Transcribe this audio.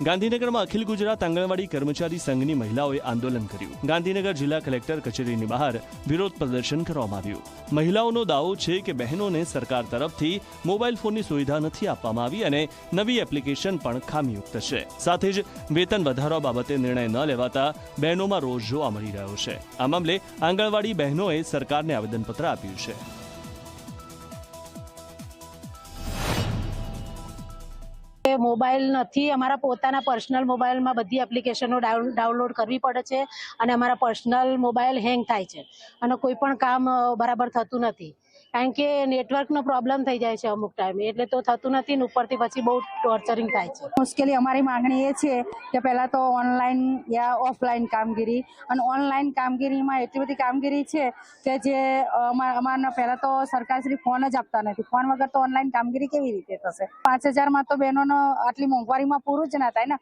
ગાંધીનગરમાં અખિલ ગુજરાત આંગણવાડી કર્મચારી સંઘની મહિલાઓએ આંદોલન કર્યું। ગાંધીનગર જિલ્લા કલેક્ટર કચેરીની બહાર વિરોધ પ્રદર્શન કરવામાં આવ્યું। મહિલાઓનો દાવો છે કે બહેનોને સરકાર તરફથી મોબાઈલ ફોનની સુવિધા નથી આપવામાં આવી અને નવી એપ્લિકેશન પણ ખામીયુક્ત છે। સાથે જ વેતન વધારવા બાબતે નિર્ણય ન લેવાતા બહેનોમાં રોષ જોવા મળી રહ્યો છે। આ મામલે આંગણવાડી બહેનોએ સરકારને આવેદનપત્ર આપ્યું છે। મોબાઈલ નથી, અમારા પોતાના પર્સનલ મોબાઈલમાં બધી એપ્લિકેશનો ડાઉનલોડ કરવી પડે છે અને અમારા પર્સનલ મોબાઈલ હેંગ થાય છે અને કોઈ પણ કામ બરાબર થતું નથી, કારણ કે નેટવર્કનો પ્રોબ્લેમ થઈ જાય છે અમુક ટાઈમે, એટલે તો થતું નથી ને ઉપરથી પછી બહુ ટોર્ચરિંગ થાય છે। મુશ્કેલી અમારી માંગણી એ છે કે પહેલા તો ઓનલાઈન યા ઓફલાઈન કામગીરી, અને ઓનલાઈન કામગીરીમાં એટલી બધી કામગીરી છે કે જે અમારા પહેલા તો સરકારશ્રી ફોન જ આપતા નથી। ફોન વગર તો ઓનલાઈન કામગીરી કેવી રીતે થશે? 5,000 માં તો બહેનોનો આટલી મોંઘવારીમાં પૂરું જ ના થાય ને।